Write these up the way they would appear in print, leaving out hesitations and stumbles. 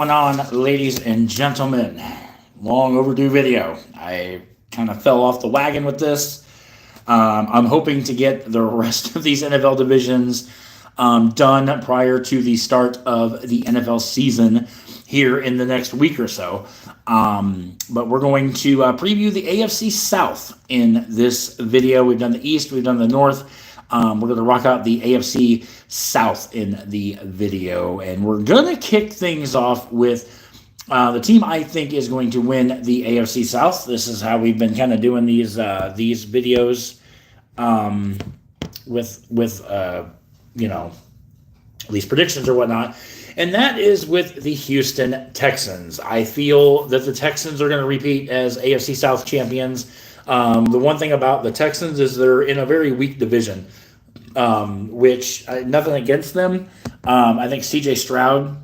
Going on, ladies and gentlemen? Long overdue video. I kind of fell off the wagon with this. I'm hoping to get the rest of these NFL divisions done prior to the start of the NFL season here in the next week or so. But we're going to preview the AFC South in this video. We've done the East, we've done the North. We're going to rock out the AFC South in the video. And we're going to kick things off with the team I think is going to win the AFC South. This is how we've been kind of doing these videos with these predictions or whatnot. And that is with the Houston Texans. I feel that the Texans are going to repeat as AFC South champions. The one thing about the Texans is they're in a very weak division, which nothing against them. I think C.J. Stroud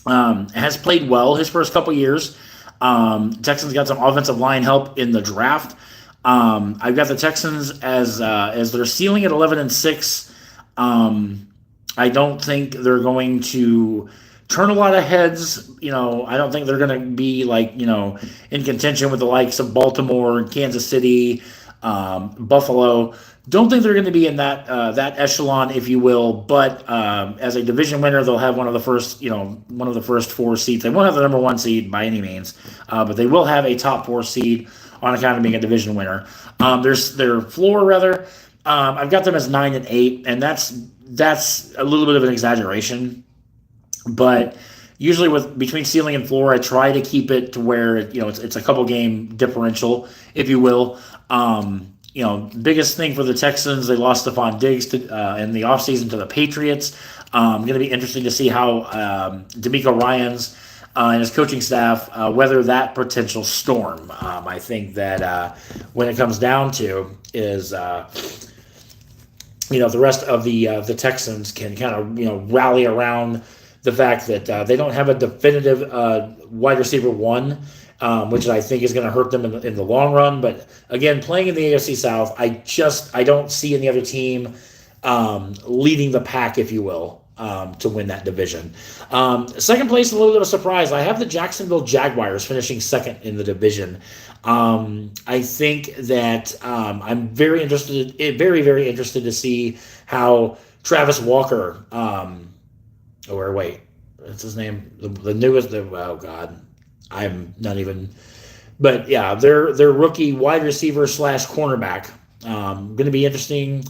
has played well his first couple years. Texans got some offensive line help in the draft. I've got the Texans as their ceiling at 11-6. I don't think they're going to turn a lot of heads. I don't think they're going to be in contention with the likes of Baltimore, Kansas City, Buffalo. Don't think they're going to be in that echelon, if you will. But as a division winner, they'll have one of the first 4 seeds. They won't have the number 1 seed by any means, but they will have a top 4 seed on account of being a division winner. Their floor rather. I've got them as 9-8, and that's a little bit of an exaggeration. But usually between ceiling and floor, I try to keep it to where it's a couple game differential, if you will. Biggest thing for the Texans, they lost Stephon Diggs in the offseason to the Patriots. Going to be interesting to see how D'Amico Ryans and his coaching staff weather that potential storm. I think that when it comes down to is the rest of the Texans can kind of rally around the fact that they don't have a definitive wide receiver 1. Which I think is going to hurt them in the long run. But again, playing in the AFC South, I don't see any other team leading the pack, if you will, to win that division. Second place, a little bit of a surprise. I have the Jacksonville Jaguars finishing second in the division. I think that I'm very, very interested to see how Travis Walker, what's his name? The newest, oh God. I'm not even, but yeah, their rookie wide receiver / cornerback. Going to be interesting.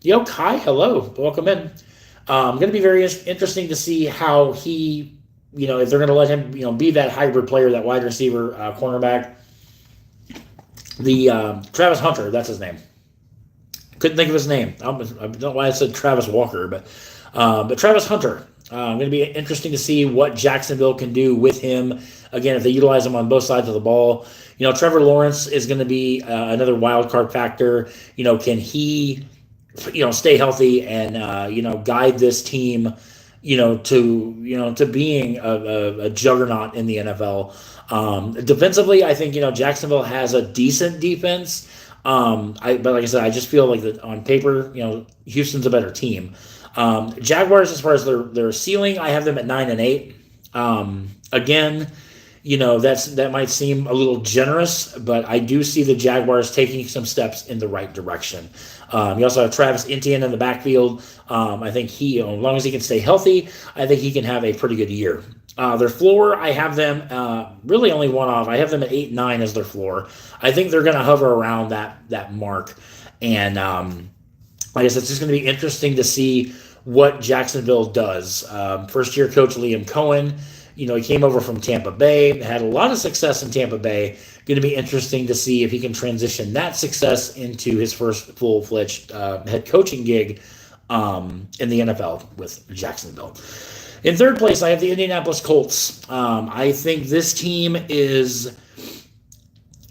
Yo, Kai, hello, welcome in. Going to be very interesting to see how he, if they're going to let him, be that hybrid player, that wide receiver cornerback. The Travis Hunter, that's his name. Couldn't think of his name. I don't know why I said Travis Walker, but Travis Hunter. Going to be interesting to see what Jacksonville can do with him. Again, if they utilize him on both sides of the ball. Trevor Lawrence is going to be another wild card factor. Can he, stay healthy and, guide this team, to being a juggernaut in the NFL. Defensively, I think, Jacksonville has a decent defense. But like I said, I just feel like that on paper, Houston's a better team. Jaguars, as far as their ceiling, I have them at 9-8. Again, that might seem a little generous, but I do see the Jaguars taking some steps in the right direction. You also have Travis Etienne in the backfield. I think he, as long as he can stay healthy, I think he can have a pretty good year. Their floor, I have them really only one off. I have them at 8-9 as their floor. I think they're going to hover around that mark. And I guess it's just going to be interesting to see what Jacksonville does. First-year coach Liam Cohen, he came over from Tampa Bay, had a lot of success in Tampa Bay. Going to be interesting to see if he can transition that success into his first full-fledged head coaching gig in the NFL with Jacksonville. In third place, I have the Indianapolis Colts. I think this team is,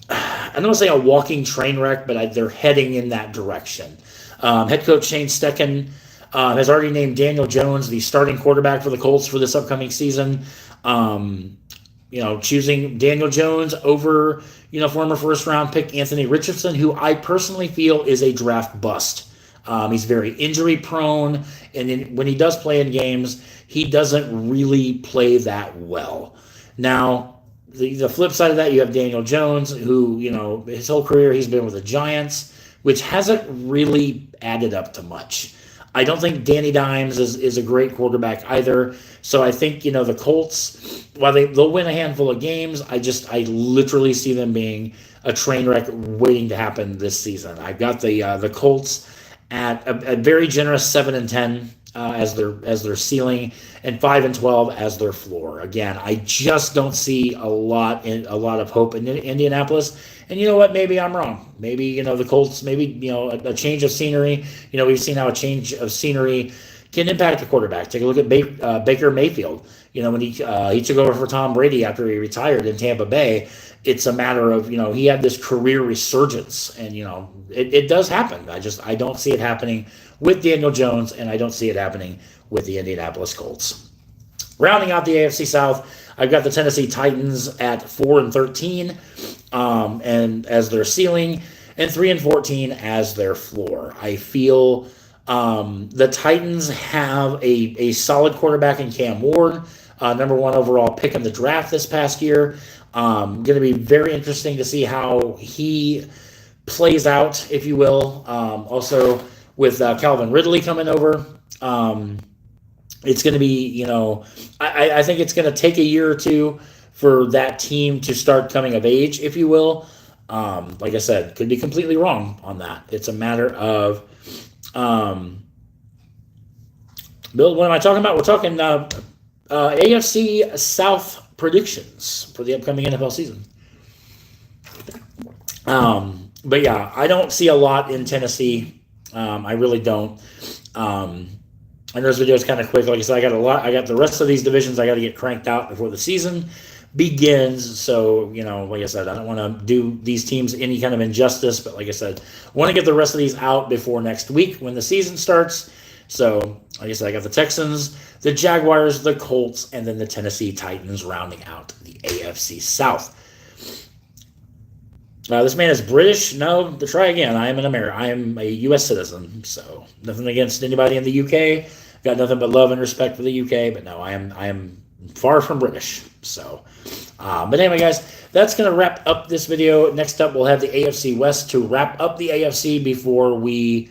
I don't want to say a walking train wreck, but they're heading in that direction. Head coach Shane Steichen has already named Daniel Jones the starting quarterback for the Colts for this upcoming season. Choosing Daniel Jones over, former first-round pick Anthony Richardson, who I personally feel is a draft bust. He's very injury prone, and when he does play in games, he doesn't really play that well. Now, the flip side of that, you have Daniel Jones, who, his whole career he's been with the Giants, which hasn't really added up to much. I don't think Danny Dimes is a great quarterback either. So I think, the Colts, while they'll win a handful of games, I literally see them being a train wreck waiting to happen this season. I've got the Colts at a very generous 7-10 as their ceiling, and 5-12 as their floor. Again, I just don't see a lot of hope in Indianapolis. And you know what? Maybe I'm wrong. Maybe the Colts. Maybe a change of scenery. We've seen how a change of scenery can impact a quarterback. Take a look at Baker Mayfield. When he took over for Tom Brady after he retired in Tampa Bay. It's a matter of he had this career resurgence, and it does happen. I don't see it happening with Daniel Jones, and I don't see it happening with the Indianapolis Colts. Rounding out the AFC South, I've got the Tennessee Titans at 4-13, and as their ceiling, and 3-14 as their floor. I feel the Titans have a solid quarterback in Cam Ward, number 1 overall pick in the draft this past year. Going to be very interesting to see how he plays out, if you will. Also, with Calvin Ridley coming over, it's going to be, I think it's going to take a year or two for that team to start coming of age, if you will. Like I said, could be completely wrong on that. It's a matter of, Bill, what am I talking about? We're talking AFC South predictions for the upcoming NFL season. But yeah, I don't see a lot in Tennessee. I really don't. I know this video is kind of quick. Like I said, I got the rest of these divisions I got to get cranked out before the season begins. So, like I said, I don't want to do these teams any kind of injustice. But like I said, I want to get the rest of these out before next week when the season starts. So, like I said, I got the Texans, the Jaguars, the Colts, and then the Tennessee Titans rounding out the AFC South. This man is British. No, to try again. I am an American. I am a U.S. citizen. So nothing against anybody in the U.K. Got nothing but love and respect for the U.K. But no, I am far from British. So, but anyway, guys, that's going to wrap up this video. Next up, we'll have the AFC West to wrap up the AFC before we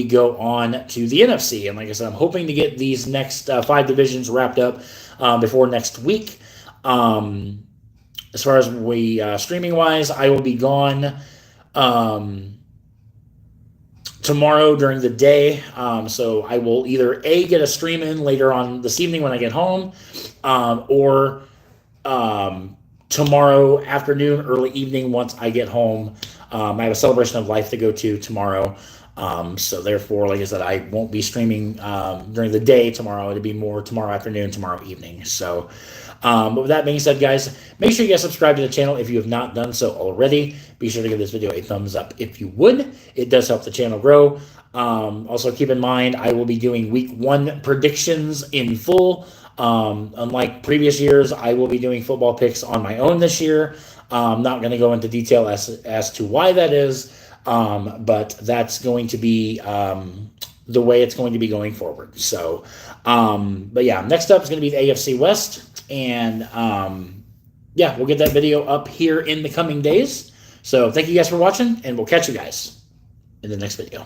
go on to the NFC. And like I said, I'm hoping to get these next 5 divisions wrapped up before next week. As far as streaming-wise, I will be gone tomorrow during the day. So I will either get a stream in later on this evening when I get home, or tomorrow afternoon, early evening once I get home. I have a celebration of life to go to tomorrow. So therefore, like I said, I won't be streaming during the day tomorrow. It'll be more tomorrow afternoon, tomorrow evening. So, but with that being said, guys, make sure you guys subscribe to the channel if you have not done so already. Be sure to give this video a thumbs up if you would. It does help the channel grow. Also, keep in mind, I will be doing week 1 predictions in full. Unlike previous years, I will be doing football picks on my own this year. I'm not going to go into detail as to why that is. But that's going to be the way it's going to be going forward. So, but yeah, next up is going to be the AFC West. And yeah, we'll get that video up here in the coming days. So thank you guys for watching, and we'll catch you guys in the next video.